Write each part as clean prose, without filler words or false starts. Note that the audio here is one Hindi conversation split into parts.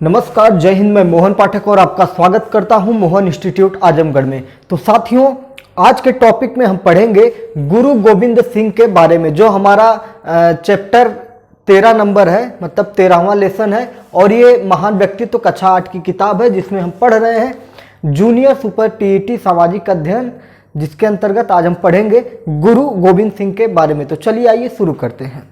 नमस्कार, जय हिंद। मैं मोहन पाठक और आपका स्वागत करता हूं मोहन इंस्टीट्यूट आजमगढ़ में। तो साथियों, आज के टॉपिक में हम पढ़ेंगे गुरु गोविंद सिंह के बारे में, जो हमारा चैप्टर 13 नंबर है, मतलब 13वां लेसन है। और ये महान व्यक्तित्व कक्षा 8 की किताब है, जिसमें हम पढ़ रहे हैं जूनियर सुपर टीईटी सामाजिक अध्ययन, जिसके अंतर्गत आज हम पढ़ेंगे गुरु गोविंद सिंह के बारे में। तो चलिए आइए शुरू करते हैं।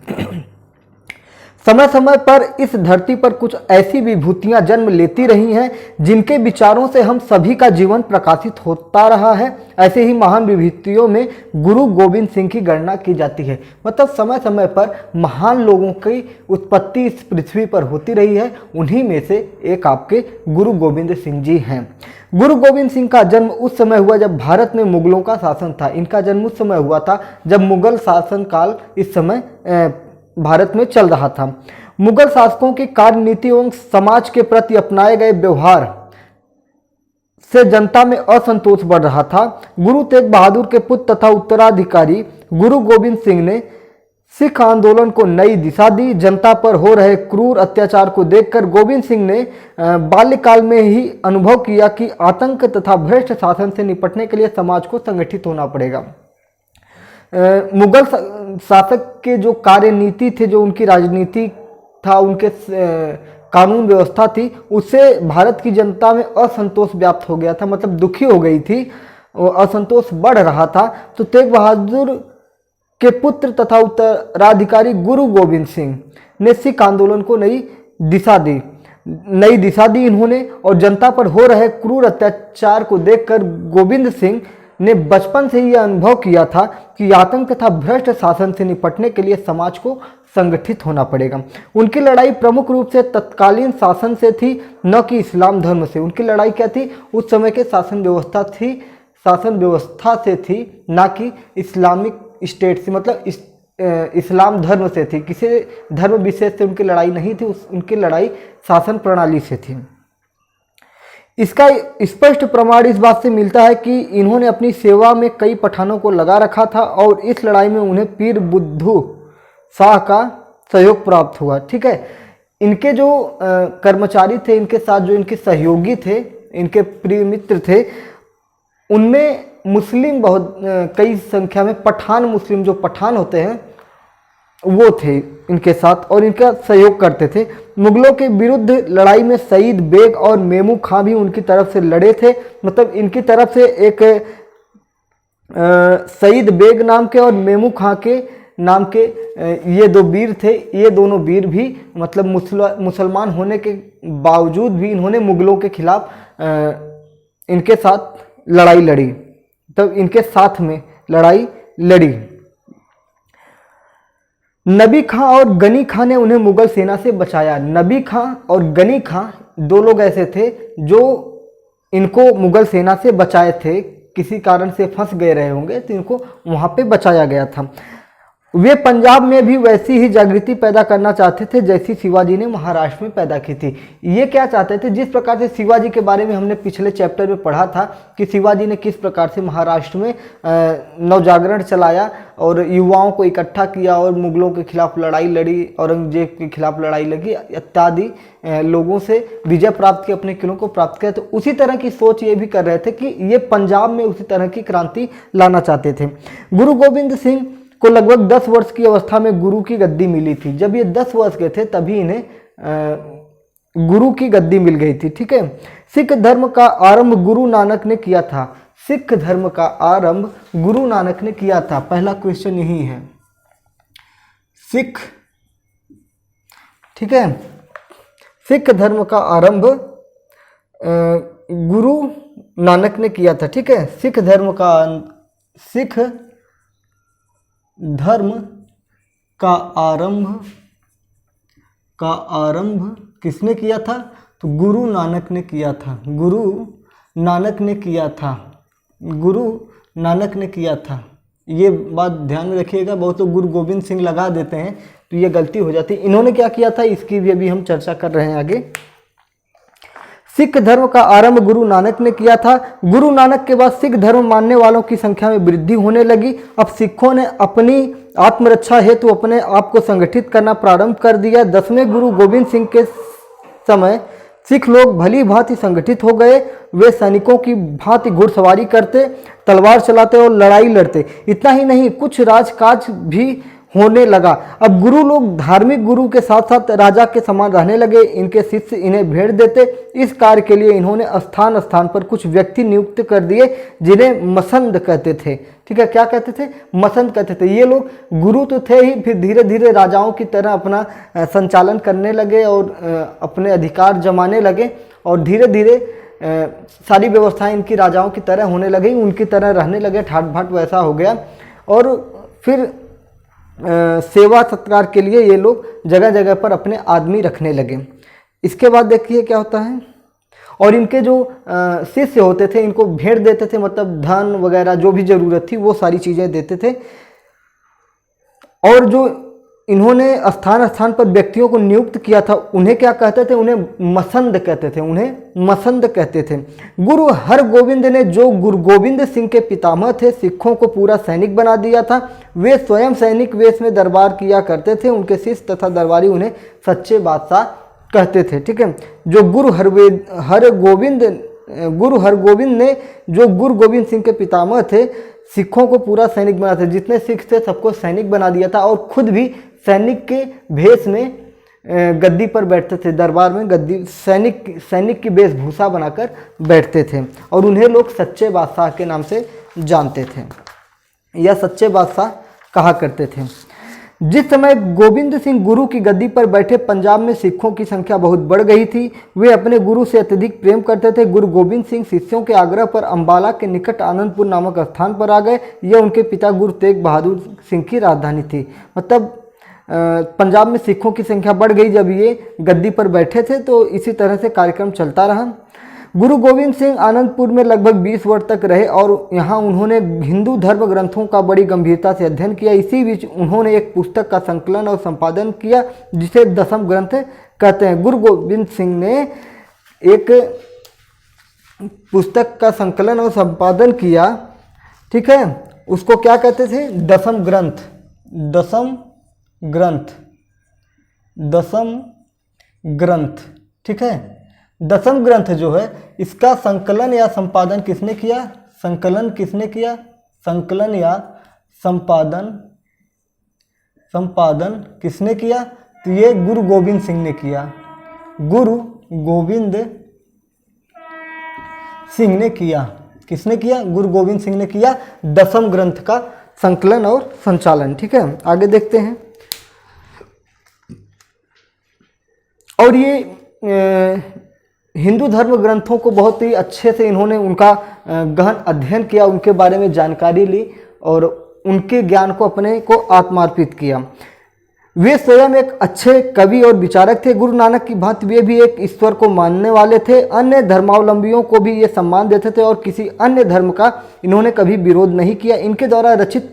समय समय पर इस धरती पर कुछ ऐसी विभूतियां जन्म लेती रही हैं जिनके विचारों से हम सभी का जीवन प्रकाशित होता रहा है। ऐसे ही महान विभूतियों में गुरु गोविंद सिंह की गणना की जाती है। मतलब समय समय पर महान लोगों की उत्पत्ति इस पृथ्वी पर होती रही है। उन्हीं में से एक आपके गुरु गोविंद सिंह जी हैं। गुरु गोविंद सिंह का जन्म उस समय हुआ जब भारत में मुगलों का शासन था। इनका जन्म उस समय हुआ था जब मुगल शासन काल इस समय भारत में चल रहा था। मुगल शासकों की कार्यनीति एवं समाज के प्रति अपनाए गए व्यवहार से जनता में असंतोष बढ़ रहा था। गुरु तेग बहादुर के पुत्र तथा उत्तराधिकारी गुरु गोविंद सिंह ने सिख आंदोलन को नई दिशा दी। जनता पर हो रहे क्रूर अत्याचार को देखकर गोविंद सिंह ने बाल्यकाल में ही अनुभव किया कि आतंक तथा भ्रष्ट शासन से निपटने के लिए समाज को संगठित होना पड़ेगा। मुगल शासक के जो कार्यनीति थे, जो उनकी राजनीति था, उनके कानून व्यवस्था थी, उससे भारत की जनता में असंतोष व्याप्त हो गया था। मतलब दुखी हो गई थी, असंतोष बढ़ रहा था। तो तेग बहादुर के पुत्र तथा उत्तराधिकारी गुरु गोविंद सिंह ने सिख आंदोलन को नई दिशा दी इन्होंने। और जनता पर हो रहे क्रूर अत्याचार को देखकर गोविंद सिंह ने बचपन से यह अनुभव किया था कि आतंक तथा भ्रष्ट शासन से निपटने के लिए समाज को संगठित होना पड़ेगा। उनकी लड़ाई प्रमुख रूप से तत्कालीन शासन से थी, न कि इस्लाम धर्म से। उनकी लड़ाई क्या थी? उस समय के शासन व्यवस्था से थी, ना कि इस्लामिक स्टेट से, मतलब इस्लाम धर्म से थी। किसी धर्म विशेष से उनकी लड़ाई नहीं थी, उनकी लड़ाई शासन प्रणाली से थी। इसका स्पष्ट प्रमाण इस बात से मिलता है कि इन्होंने अपनी सेवा में कई पठानों को लगा रखा था और इस लड़ाई में उन्हें पीर बुद्धू शाह का सहयोग प्राप्त हुआ। ठीक है, इनके जो कर्मचारी थे, इनके साथ जो इनके सहयोगी थे, इनके प्रिय मित्र थे, उनमें मुस्लिम बहुत कई संख्या में पठान, मुस्लिम जो पठान होते हैं वो थे इनके साथ और इनका सहयोग करते थे। मुगलों के विरुद्ध लड़ाई में सईद बेग और मेमू खां भी उनकी तरफ से लड़े थे। मतलब इनकी तरफ से एक सईद बेग नाम के और मेमू खां के नाम के ये दो वीर थे। ये दोनों वीर भी मतलब मुसलमान होने के बावजूद भी इन्होंने मुगलों के खिलाफ इनके साथ लड़ाई लड़ी, तब इनके साथ में लड़ाई लड़ी। नबी खां और गनी खां ने उन्हें मुगल सेना से बचाया। नबी खां और गनी खां दो लोग ऐसे थे जो इनको मुगल सेना से बचाए थे। किसी कारण से फंस गए रहे होंगे तो इनको वहां पे बचाया गया था। वे पंजाब में भी वैसी ही जागृति पैदा करना चाहते थे जैसी शिवाजी ने महाराष्ट्र में पैदा की थी। ये क्या चाहते थे? जिस प्रकार से शिवाजी के बारे में हमने पिछले चैप्टर में पढ़ा था कि शिवाजी ने किस प्रकार से महाराष्ट्र में नवजागरण चलाया और युवाओं को इकट्ठा किया और मुगलों के खिलाफ लड़ाई लड़ी, औरंगजेब के खिलाफ लड़ाई लगी इत्यादि, लोगों से विजय प्राप्त की, अपने किलों को प्राप्त किया। तो उसी तरह की सोच ये भी कर रहे थे कि ये पंजाब में उसी तरह की क्रांति लाना चाहते थे। गुरु गोविंद सिंह को लगभग 10 वर्ष की अवस्था में गुरु की गद्दी मिली थी। जब ये 10 वर्ष के थे तभी इन्हें गुरु की गद्दी मिल गई थी। ठीक है, सिख धर्म का आरंभ गुरु नानक ने किया था। सिख धर्म का आरंभ गुरु नानक ने किया था। पहला क्वेश्चन यही है, सिख, ठीक है, सिख धर्म का आरंभ गुरु नानक ने किया था। ठीक है, सिख धर्म का आरंभ किसने किया था? तो गुरु नानक ने किया था। गुरु नानक ने किया था। ये बात ध्यान में रखिएगा। बहुत लोग गुरु गोविंद सिंह लगा देते हैं तो ये गलती हो जाती है। इन्होंने क्या किया था इसकी भी अभी हम चर्चा कर रहे हैं आगे। सिख धर्म का आरंभ गुरु नानक ने किया था। गुरु नानक के बाद सिख धर्म मानने वालों की संख्या में वृद्धि होने लगी। अब सिखों ने अपनी आत्मरक्षा हेतु अपने आप को संगठित करना प्रारंभ कर दिया। 10वें गुरु गोविंद सिंह के समय सिख लोग भली भांति संगठित हो गए। वे सैनिकों की भांति घुड़सवारी करते, तलवार चलाते और लड़ाई लड़ते। इतना ही नहीं, कुछ राजकाज भी होने लगा। अब गुरु लोग धार्मिक गुरु के साथ साथ राजा के समान रहने लगे। इनके शिष्य इन्हें भेंट देते। इस कार्य के लिए इन्होंने स्थान स्थान पर कुछ व्यक्ति नियुक्त कर दिए जिन्हें मसंद कहते थे। ठीक है, क्या कहते थे? मसंद कहते थे। ये लोग गुरु तो थे ही, फिर धीरे धीरे राजाओं की तरह अपना संचालन करने लगे और अपने अधिकार जमाने लगे और धीरे धीरे सारी व्यवस्थाएं इनकी राजाओं की तरह होने लगी, उनकी तरह रहने लगे, ठाट बाट वैसा हो गया। और फिर सेवा सत्कार के लिए ये लोग जगह जगह पर अपने आदमी रखने लगे। इसके बाद देखिए क्या होता है। और इनके जो शिष्य होते थे इनको भेंट देते थे, मतलब धन वगैरह जो भी जरूरत थी वो सारी चीज़ें देते थे। और जो इन्होंने स्थान स्थान पर व्यक्तियों को नियुक्त किया था उन्हें क्या कहते थे? उन्हें मसंद कहते थे, उन्हें मसंद कहते थे। गुरु हरगोविंद ने, जो गुरु गोविंद सिंह के पितामह थे, सिखों को पूरा सैनिक बना दिया था। वे स्वयं सैनिक वेश में दरबार किया करते थे। उनके शिष्य तथा दरबारी उन्हें सच्चे बादशाह कहते थे। ठीक है, जो गुरु हरगोविंद ने, जो गुरु गोविंद सिंह के पितामह थे, सिखों को पूरा सैनिक बना था। जितने सिख थे सबको सैनिक बना दिया था और खुद भी सैनिक के भेष में गद्दी पर बैठते थे। दरबार में गद्दी सैनिक की वेशभूषा बनाकर बैठते थे और उन्हें लोग सच्चे बादशाह के नाम से जानते थे या सच्चे बादशाह कहा करते थे। जिस समय गोविंद सिंह गुरु की गद्दी पर बैठे, पंजाब में सिखों की संख्या बहुत बढ़ गई थी। वे अपने गुरु से अत्यधिक प्रेम करते थे। गुरु गोविंद सिंह शिष्यों के आग्रह पर अंबाला के निकट आनंदपुर नामक स्थान पर आ गए। यह उनके पिता गुरु तेग बहादुर सिंह की राजधानी थी। मतलब पंजाब में सिखों की संख्या बढ़ गई जब ये गद्दी पर बैठे थे, तो इसी तरह से कार्यक्रम चलता रहा। गुरु गोविंद सिंह आनंदपुर में लगभग 20 वर्ष तक रहे और यहाँ उन्होंने हिंदू धर्म ग्रंथों का बड़ी गंभीरता से अध्ययन किया। इसी बीच उन्होंने एक पुस्तक का संकलन और संपादन किया जिसे दशम ग्रंथ कहते हैं। गुरु गोविंद सिंह ने एक पुस्तक का संकलन और संपादन किया, ठीक है, उसको क्या कहते थे? दशम ग्रंथ। दशम ग्रंथ, दशम ग्रंथ, ठीक है। दशम ग्रंथ जो है इसका संकलन या संपादन किसने किया? संकलन किसने किया? संकलन या संपादन किसने किया? तो ये गुरु गोविंद सिंह ने किया। गुरु गोविंद सिंह ने किया। किसने किया? गुरु गोविंद सिंह ने किया दशम ग्रंथ का संकलन और संचालन। ठीक है, आगे देखते हैं। और ये हिंदू धर्म ग्रंथों को बहुत ही अच्छे से इन्होंने उनका गहन अध्ययन किया, उनके बारे में जानकारी ली और उनके ज्ञान को अपने को आत्मार्पित किया। वे स्वयं एक अच्छे कवि और विचारक थे। गुरु नानक की भांति वे भी एक ईश्वर को मानने वाले थे। अन्य धर्मावलंबियों को भी ये सम्मान देते थे और किसी अन्य धर्म का इन्होंने कभी विरोध नहीं किया। इनके द्वारा रचित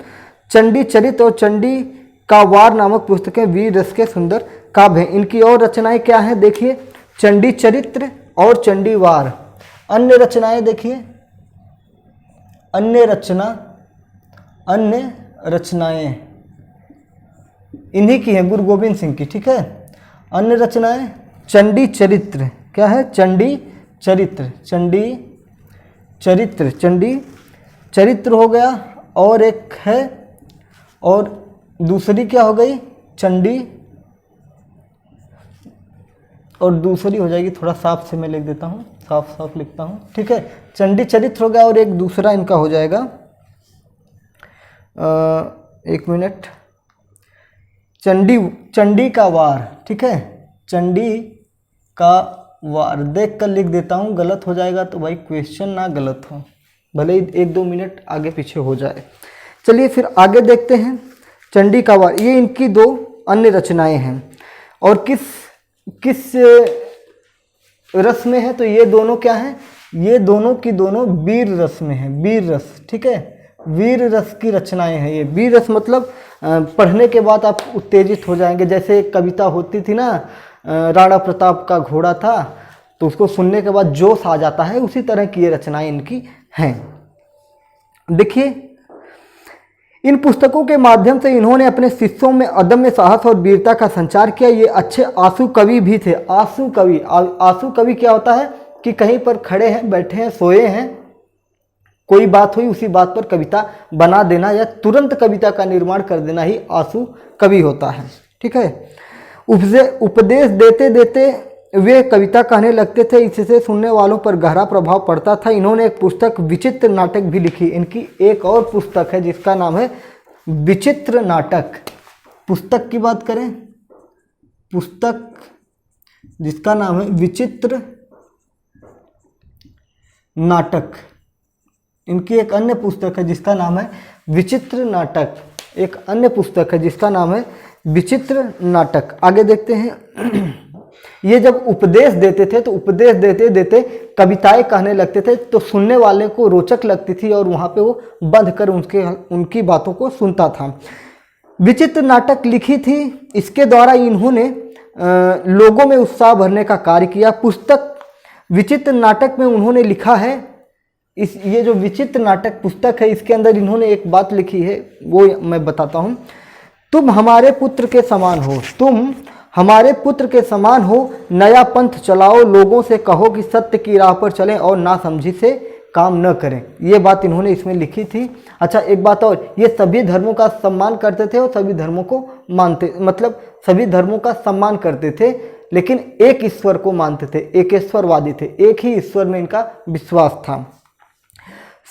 चंडी चरित्र और चंडी का वार नामक पुस्तकें वीर रस के सुंदर काव्य हैं। इनकी और रचनाएं क्या हैं? देखिए, चंडी चरित्र और चंडी वार। अन्य रचनाएं देखिए, अन्य रचनाएं इन्हीं की हैं, गुरु गोविंद सिंह की। ठीक है, अन्य रचनाएं चंडी चरित्र। क्या है? चंडी चरित्र। चंडी चरित्र, चंडी चरित्र हो गया और एक है, और दूसरी क्या हो गई? चंडी, और दूसरी हो जाएगी, थोड़ा साफ से मैं लिख देता हूँ, साफ साफ लिखता हूँ। ठीक है, चंडी चरित्र हो गया और एक दूसरा इनका हो जाएगा, एक मिनट, चंडी का वार। ठीक है, चंडी का वार देख कर लिख देता हूँ, गलत हो जाएगा तो भाई क्वेश्चन ना गलत हो, भले ही 1-2 मिनट आगे पीछे हो जाए। चलिए फिर आगे देखते हैं। चंडी का वार, ये इनकी 2 अन्य रचनाएं हैं। और किस रस में है? तो ये दोनों क्या हैं? ये दोनों की दोनों वीर रस में है, वीर रस। ठीक है, वीर रस की रचनाएं हैं ये। वीर रस मतलब पढ़ने के बाद आप उत्तेजित हो जाएंगे। जैसे कविता होती थी ना, राणा प्रताप का घोड़ा था, तो उसको सुनने के बाद जोश आ जाता है, उसी तरह की ये रचनाएं इनकी हैं। देखिए, इन पुस्तकों के माध्यम से इन्होंने अपने शिष्यों में अदम्य साहस और वीरता का संचार किया। ये अच्छे आंसू कवि भी थे। आंसू कवि, आंसू कवि क्या होता है कि कहीं पर खड़े हैं, बैठे हैं, सोए हैं, कोई बात हुई उसी बात पर कविता बना देना या तुरंत कविता का निर्माण कर देना ही आंसू कवि होता है। ठीक है। उपदेश देते देते वे कविता कहने लगते थे, इससे सुनने वालों पर गहरा प्रभाव पड़ता था। इन्होंने एक पुस्तक विचित्र नाटक भी लिखी। इनकी एक और पुस्तक है जिसका नाम है विचित्र नाटक। पुस्तक की बात करें, पुस्तक जिसका नाम है विचित्र नाटक। इनकी एक अन्य पुस्तक है जिसका नाम है विचित्र नाटक। एक अन्य पुस्तक है जिसका नाम है विचित्र नाटक। आगे देखते हैं। ये जब उपदेश देते थे तो उपदेश देते देते कविताएं कहने लगते थे, तो सुनने वाले को रोचक लगती थी और वहाँ पे वो बंध कर उनकी बातों को सुनता था। विचित्र नाटक लिखी थी। इसके द्वारा इन्होंने लोगों में उत्साह भरने का कार्य किया। पुस्तक विचित्र नाटक में उन्होंने लिखा है, ये जो विचित्र नाटक पुस्तक है इसके अंदर इन्होंने एक बात लिखी है, वो मैं बताता हूँ। तुम हमारे पुत्र के समान हो, तुम हमारे पुत्र के समान हो, नया पंथ चलाओ, लोगों से कहो कि सत्य की राह पर चलें और नासमझी से काम न करें। ये बात इन्होंने इसमें लिखी थी। अच्छा, एक बात और, ये सभी धर्मों का सम्मान करते थे और सभी धर्मों को मानते, मतलब सभी धर्मों का सम्मान करते थे, लेकिन एक ईश्वर को मानते थे, एकेश्वरवादी थे, एक ही ईश्वर में इनका विश्वास था।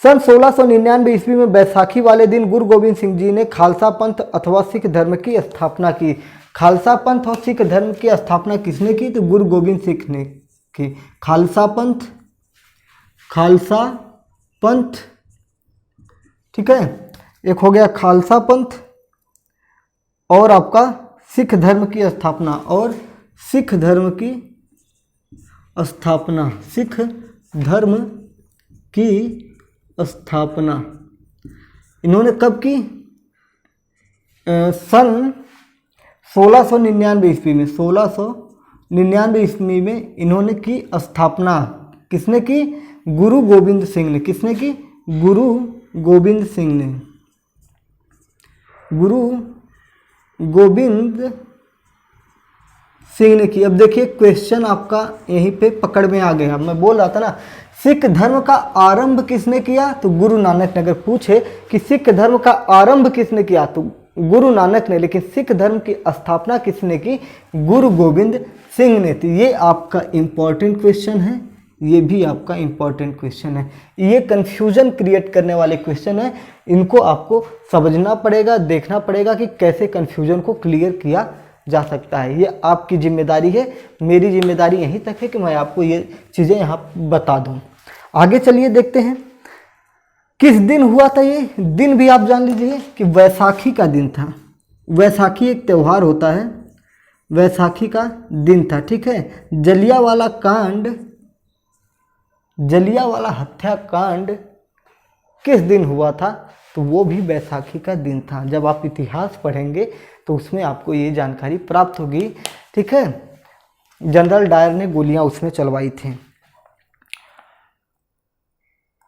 सन 1699 ईस्वी में बैसाखी वाले दिन गुरु गोविंद सिंह जी ने खालसा पंथ अथवा सिख धर्म की स्थापना की। खालसा पंथ और सिख धर्म की स्थापना किसने की? तो गुरु गोविंद सिंह ने की। खालसा पंथ, खालसा पंथ, ठीक है, एक हो गया खालसा पंथ और आपका सिख धर्म की स्थापना, और सिख धर्म की स्थापना, सिख धर्म की स्थापना इन्होंने कब की? सन 1699 ईस्वी में, 1699 ईस्वी में इन्होंने की स्थापना। किसने की? गुरु गोविंद सिंह ने। किसने की? गुरु गोविंद सिंह ने। गुरु गोविंद सिंह ने की। अब देखिए क्वेश्चन आपका यहीं पे पकड़ में आ गया। मैं बोल रहा था ना, सिख धर्म का आरंभ किसने किया? तो गुरु नानक ने। अगर पूछे कि सिख धर्म का आरंभ किसने किया, तो गुरु नानक ने। लेकिन सिख धर्म की स्थापना किसने की? गुरु गोविंद सिंह ने। तो ये आपका इम्पॉर्टेंट क्वेश्चन है, ये भी आपका इम्पॉर्टेंट क्वेश्चन है। ये कंफ्यूजन क्रिएट करने वाले क्वेश्चन है, इनको आपको समझना पड़ेगा, देखना पड़ेगा कि कैसे कंफ्यूजन को क्लियर किया जा सकता है। ये आपकी जिम्मेदारी है, मेरी जिम्मेदारी यहीं तक है कि मैं आपको ये चीज़ें यहाँ बता दूँ। आगे चलिए देखते हैं किस दिन हुआ था। ये दिन भी आप जान लीजिए कि वैसाखी का दिन था। वैसाखी एक त्यौहार होता है, वैसाखी का दिन था, ठीक है। जलियांवाला कांड, जलियांवाला हत्याकांड किस दिन हुआ था? तो वो भी वैसाखी का दिन था। जब आप इतिहास पढ़ेंगे तो उसमें आपको ये जानकारी प्राप्त होगी, ठीक है। जनरल डायर ने गोलियां उसमें चलवाई थी।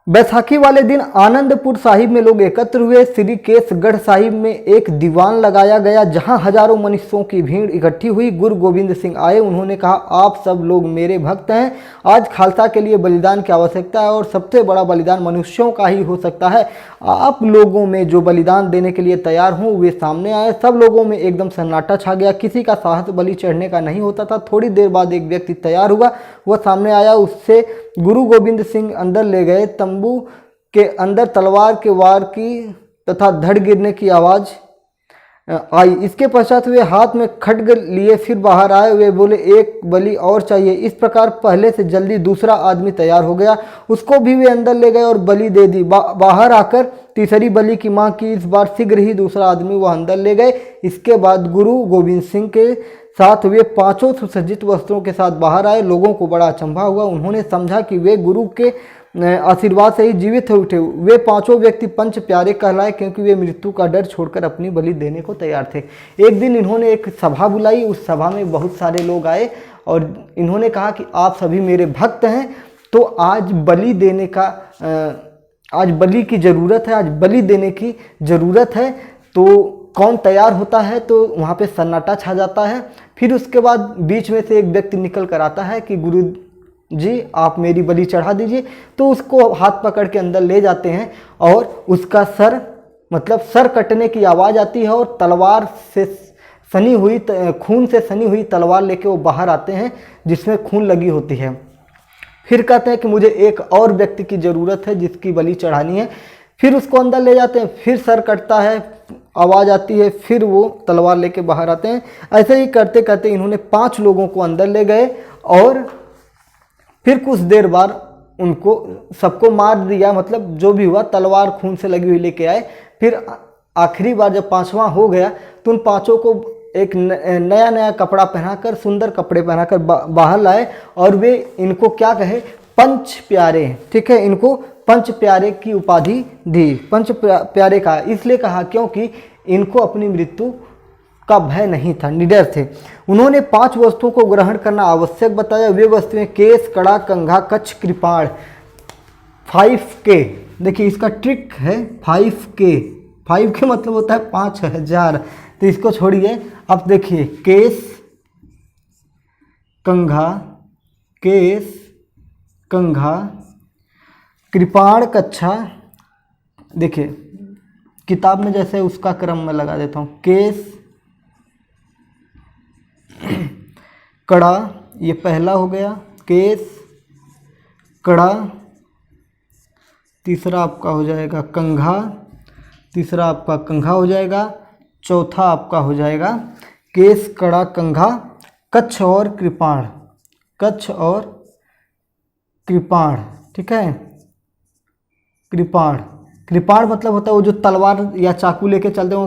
बैसाखी वाले दिन आनंदपुर साहिब में लोग एकत्र हुए। श्री केसगढ़ साहिब में एक दीवान लगाया गया जहां हजारों मनुष्यों की भीड़ इकट्ठी हुई। गुरु गोविंद सिंह आए, उन्होंने कहा, आप सब लोग मेरे भक्त हैं। आज खालसा के लिए बलिदान की आवश्यकता है और सबसे बड़ा बलिदान मनुष्यों का ही हो सकता है। आप लोगों में जो बलिदान देने के लिए तैयार हों वे सामने आए। सब लोगों में एकदम सन्नाटा छा गया। किसी का साहस बलि चढ़ने का नहीं होता था। थोड़ी देर बाद एक व्यक्ति तैयार हुआ, वह सामने आया। उससे गुरु गोविंद सिंह अंदर ले गए। तंबू के अंदर तलवार के वार की तथा धड़ गिरने की आवाज़ आई। इसके पश्चात वे हाथ में खड्ग लिए फिर बाहर आए। वे बोले, एक बलि और चाहिए। इस प्रकार पहले से जल्दी दूसरा आदमी तैयार हो गया, उसको भी वे अंदर ले गए और बलि दे दी। बाहर आकर तीसरी बलि की मांग की। इस बार शीघ्र ही दूसरा आदमी वह अंदर ले गए। इसके बाद गुरु गोविंद सिंह के साथ वे पांचों सुसज्जित वस्त्रों के साथ बाहर आए। लोगों को बड़ा अचंभा हुआ। उन्होंने समझा कि वे गुरु के आशीर्वाद से ही जीवित हो उठे। वे पांचों व्यक्ति पंच प्यारे कहलाए क्योंकि वे मृत्यु का डर छोड़कर अपनी बलि देने को तैयार थे। एक दिन इन्होंने एक सभा बुलाई। उस सभा में बहुत सारे लोग आए और इन्होंने कहा कि आप सभी मेरे भक्त हैं, तो आज बलि देने का आज बलि की ज़रूरत है, आज बलि देने की ज़रूरत है। तो कौन तैयार होता है, तो वहाँ पे सन्नाटा छा जाता है। फिर उसके बाद बीच में से एक व्यक्ति निकल कर आता है कि गुरु जी आप मेरी बलि चढ़ा दीजिए। तो उसको हाथ पकड़ के अंदर ले जाते हैं और उसका सर, मतलब सर कटने की आवाज़ आती है और तलवार से सनी हुई, खून से सनी हुई तलवार लेके वो बाहर आते हैं जिसमें खून लगी होती है। फिर कहते हैं कि मुझे एक और व्यक्ति की ज़रूरत है जिसकी बलि चढ़ानी है। फिर उसको अंदर ले जाते हैं, फिर सर कटता है, आवाज़ आती है, फिर वो तलवार लेके बाहर आते हैं। ऐसे ही करते करते इन्होंने 5 लोगों को अंदर ले गए और फिर कुछ देर बाद उनको सबको मार दिया, मतलब जो भी हुआ तलवार खून से लगी हुई लेके आए। फिर आखिरी बार जब 5वां हो गया तो उन 5 को एक नया नया कपड़ा पहनाकर, सुंदर कपड़े पहनाकर बाहर लाए और वे इनको क्या कहे, पंच प्यारे, ठीक है, इनको पंच प्यारे की उपाधि दी। पंच प्यारे का इसलिए कहा क्योंकि इनको अपनी मृत्यु का भय नहीं था, निडर थे। उन्होंने 5 वस्तुओं को ग्रहण करना आवश्यक बताया। वे वस्तुएं केस, कड़ा, कंघा, कच्छ, कृपाण। 5K, देखिए इसका ट्रिक है 5K। 5K मतलब होता है 5000। तो इसको छोड़िए, अब देखिए केस, कंघा, केस, कंघा, कृपाण, कच्छा। देखिए किताब में जैसे उसका क्रम में लगा देता हूँ, केस, कड़ा, ये पहला हो गया, केस, कड़ा, तीसरा आपका हो जाएगा कंघा, तीसरा आपका कंघा हो जाएगा, चौथा आपका हो जाएगा केस, कड़ा, कंघा, कच्छ और कृपाण। कच्छ और कृपाण, ठीक है। कृपाण, कृपाण मतलब होता है वो जो तलवार या चाकू लेके चलते हो,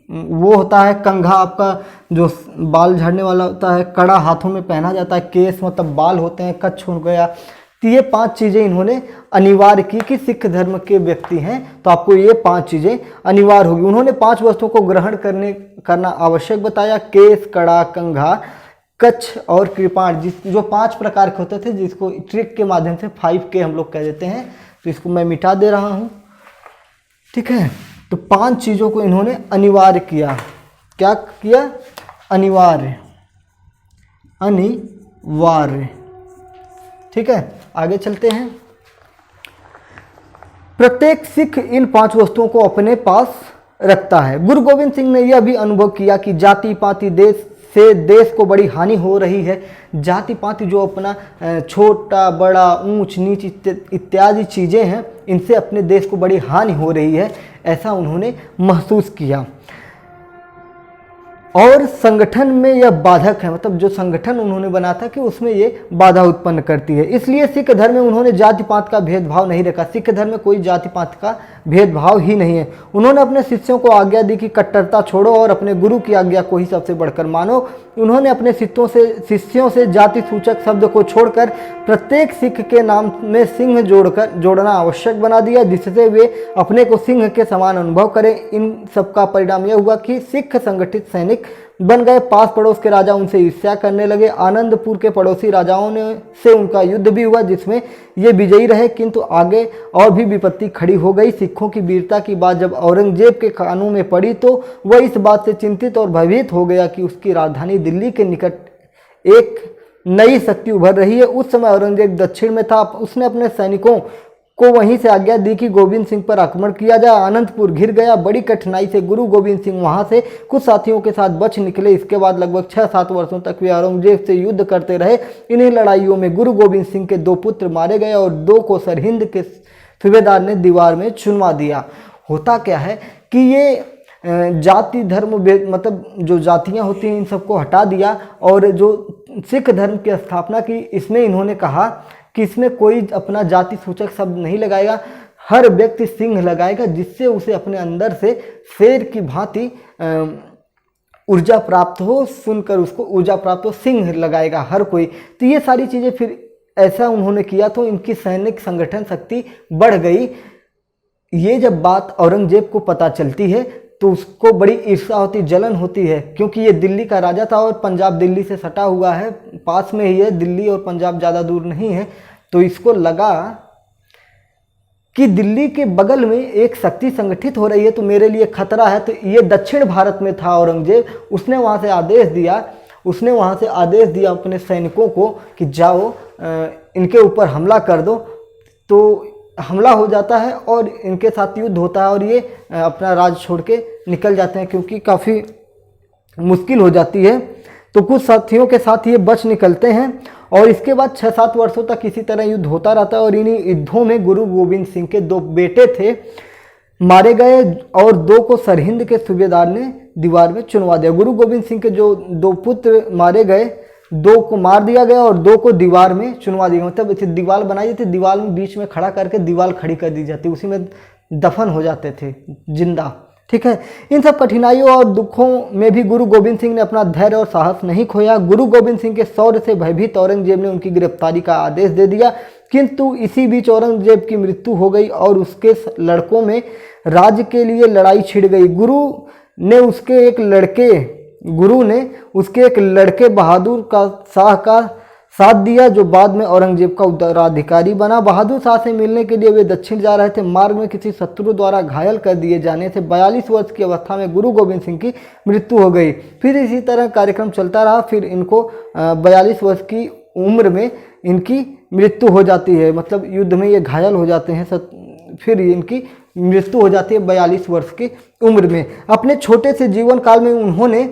वो होता है। कंघा आपका जो बाल झाड़ने वाला होता है। कड़ा हाथों में पहना जाता है। केस मतलब बाल होते हैं। कच्छ हो गया। तो ये 5 चीज़ें इन्होंने अनिवार्य की कि सिख धर्म के व्यक्ति हैं तो आपको ये 5 चीज़ें अनिवार्य होगी। उन्होंने 5 वस्तुओं को ग्रहण करना आवश्यक बताया। केस, कड़ा, कंघा, कच्छ और कृपाण, जो 5 प्रकार के होते थे, जिसको ट्रिक के माध्यम से 5K हम लोग कह देते हैं। तो इसको मैं मिटा दे रहा हूँ, ठीक है। तो 5 चीज़ों को इन्होंने अनिवार्य किया। क्या किया? अनिवार्य, अनिवार्य, ठीक है। आगे चलते हैं। प्रत्येक सिख इन 5 वस्तुओं को अपने पास रखता है। गुरु गोविंद सिंह ने यह भी अनुभव किया कि जाति पाति देश को बड़ी हानि हो रही है। जाति पाति जो अपना छोटा बड़ा ऊंच नीच इत्यादि चीज़ें हैं, इनसे अपने देश को बड़ी हानि हो रही है, ऐसा उन्होंने महसूस किया। और संगठन में यह बाधक है, मतलब जो संगठन उन्होंने बना था कि उसमें ये बाधा उत्पन्न करती है। इसलिए सिख धर्म में उन्होंने जाति पात का भेदभाव नहीं रखा। सिख धर्म में कोई जाति पात का भेदभाव ही नहीं है। उन्होंने अपने शिष्यों को आज्ञा दी कि कट्टरता छोड़ो और अपने गुरु की आज्ञा को ही सबसे बढ़कर मानो। उन्होंने अपने शिष्यों से जाति सूचक शब्द को छोड़कर प्रत्येक सिख के नाम में सिंह जोड़ना आवश्यक बना दिया, जिससे वे अपने को सिंह के समान अनुभव करें। इन सबका परिणाम यह हुआ कि सिख संगठित सैनिक बन गए। पास पड़ोस के राजा उनसे ईर्ष्या करने लगे। आनंदपुर के पड़ोसी राजाओं से उनका युद्ध भी हुआ, जिसमें ये विजयी रहे, किंतु आगे और भी विपत्ति खड़ी हो गई। सिखों की वीरता की बात जब औरंगजेब के कानों में पड़ी तो वह इस बात से चिंतित और भयभीत हो गया कि उसकी राजधानी दिल्ली के निकट एक नई शक्ति उभर रही है। उस समय औरंगजेब दक्षिण में था। उसने अपने सैनिकों को वहीं से आज्ञा दी कि गोविंद सिंह पर आक्रमण किया जाए। आनंदपुर घिर गया। बड़ी कठिनाई से गुरु गोविंद सिंह वहां से कुछ साथियों के साथ बच निकले। इसके बाद लगभग 6-7 वर्षों तक वे औरंगजेब से युद्ध करते रहे। इन्हीं लड़ाइयों में गुरु गोविंद सिंह के 2 पुत्र मारे गए और 2 को सरहिंद के सूबेदार ने दीवार में चुनवा दिया। होता क्या है कि ये जाति धर्म मतलब जो जातियां होती हैं इन सबको हटा दिया और जो सिख धर्म की स्थापना की, इसमें इन्होंने कहा कि इसमें कोई अपना जाति सूचक शब्द नहीं लगाएगा, हर व्यक्ति सिंह लगाएगा, जिससे उसे अपने अंदर से शेर की भांति ऊर्जा प्राप्त हो। सुनकर उसको ऊर्जा प्राप्त हो, सिंह लगाएगा हर कोई। तो ये सारी चीज़ें फिर ऐसा उन्होंने किया तो इनकी सैनिक संगठन शक्ति बढ़ गई। ये जब बात औरंगजेब को पता चलती है तो उसको बड़ी ईर्ष्या होती, जलन होती है, क्योंकि ये दिल्ली का राजा था और पंजाब दिल्ली से सटा हुआ है, पास में ही है, दिल्ली और पंजाब ज़्यादा दूर नहीं है। तो इसको लगा कि दिल्ली के बगल में एक शक्ति संगठित हो रही है तो मेरे लिए खतरा है। तो ये दक्षिण भारत में था औरंगजेब, उसने वहाँ से आदेश दिया अपने सैनिकों को कि जाओ इनके ऊपर हमला कर दो। तो हमला हो जाता है और इनके साथ युद्ध होता है और ये अपना राज छोड़ के निकल जाते हैं क्योंकि काफ़ी मुश्किल हो जाती है। तो कुछ साथियों के साथ ये बच निकलते हैं और इसके बाद 6-7 वर्षों तक इसी तरह युद्ध होता रहता है और इन्हीं युद्धों में गुरु गोविंद सिंह के 2 बेटे थे मारे गए और 2 को सरहिंद के सूबेदार ने दीवार में चुनवा दिया। गुरु गोविंद सिंह के जो 2 पुत्र मारे गए, 2 को मार दिया गया और 2 को दीवार में चुनवा दिया। मतलब इसे दीवार बनाई जाती, दीवार में बीच में खड़ा करके दीवार खड़ी कर दी जाती, उसी में दफन हो जाते थे जिंदा। ठीक है। इन सब कठिनाइयों और दुखों में भी गुरु गोविंद सिंह ने अपना धैर्य और साहस नहीं खोया। गुरु गोविंद सिंह के शौर्य से भयभीत औरंगजेब ने उनकी गिरफ्तारी का आदेश दे दिया, किंतु इसी बीच औरंगजेब की मृत्यु हो गई और उसके लड़कों में राज्य के लिए लड़ाई छिड़ गई। गुरु ने उसके एक लड़के बहादुर शाह का साथ दिया जो बाद में औरंगजेब का उत्तराधिकारी बना। बहादुर शाह से मिलने के लिए वे दक्षिण जा रहे थे। मार्ग में किसी शत्रु द्वारा घायल कर दिए जाने से 42 वर्ष की अवस्था में गुरु गोविंद सिंह की मृत्यु हो गई। फिर इसी तरह कार्यक्रम चलता रहा। फिर इनको 42 वर्ष की उम्र में इनकी मृत्यु हो जाती है, मतलब युद्ध में ये घायल हो जाते हैं। फिर इनकी मृत्यु हो जाती है 42 वर्ष की उम्र में। अपने छोटे से जीवन काल में उन्होंने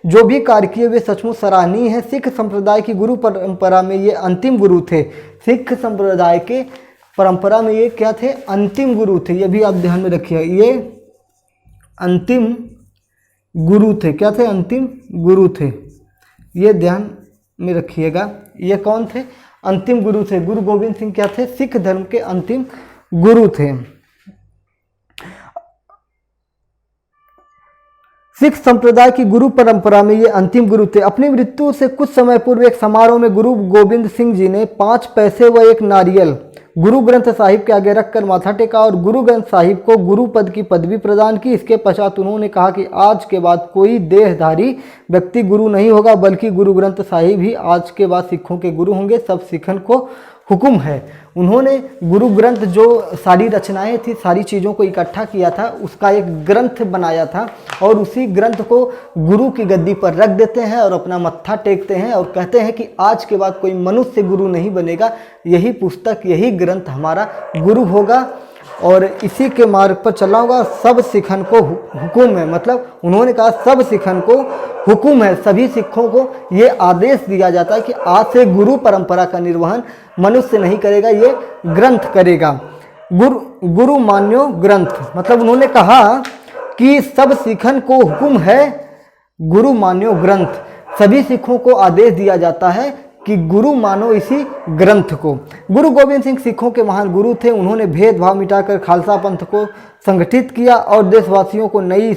जो भी कार्य किए वे सचमुच सराहनीय है। सिख संप्रदाय की गुरु परंपरा में ये अंतिम गुरु थे। सिख संप्रदाय के परंपरा में ये क्या थे? अंतिम गुरु थे। ये भी आप ध्यान में रखिए, ये अंतिम गुरु थे। क्या थे? अंतिम गुरु थे। ये ध्यान में रखिएगा। ये कौन थे? अंतिम गुरु थे। गुरु गोविंद सिंह क्या थे? सिख धर्म के अंतिम गुरु थे। सिख संप्रदाय की गुरु परंपरा में ये अंतिम गुरु थे। अपनी मृत्यु से कुछ समय पूर्व एक समारोह में गुरु गोविंद सिंह जी ने 5 पैसे व 1 नारियल गुरु ग्रंथ साहिब के आगे रखकर माथा टेका और गुरु ग्रंथ साहिब को गुरु पद की पदवी प्रदान की। इसके पश्चात उन्होंने कहा कि आज के बाद कोई देहधारी व्यक्ति गुरु नहीं होगा, बल्कि गुरु ग्रंथ साहिब ही आज के बाद सिखों के गुरु होंगे। सब सिखन को हुक्म है। उन्होंने गुरु ग्रंथ जो सारी रचनाएं थी, सारी चीज़ों को इकट्ठा किया था, उसका एक ग्रंथ बनाया था और उसी ग्रंथ को गुरु की गद्दी पर रख देते हैं और अपना मत्था टेकते हैं और कहते हैं कि आज के बाद कोई मनुष्य गुरु नहीं बनेगा, यही पुस्तक, यही ग्रंथ हमारा गुरु होगा और इसी के मार्ग पर चलना होगा। सब सिखन को हुक्म है, मतलब उन्होंने कहा सब सिखन को हुक्म है। सभी सिखों को ये आदेश दिया जाता है कि आज से गुरु परंपरा का निर्वहन मनुष्य नहीं करेगा, ये ग्रंथ करेगा। गुरु मान्यो ग्रंथ, मतलब उन्होंने कहा कि सब सिखन को हुक्म है गुरु मान्यो ग्रंथ। सभी सिखों को आदेश दिया जाता है कि गुरु मानो इसी ग्रंथ को। गुरु गोविंद सिंह सिखों के महान गुरु थे। उन्होंने भेदभाव मिटाकर खालसा पंथ को संगठित किया और देशवासियों को नई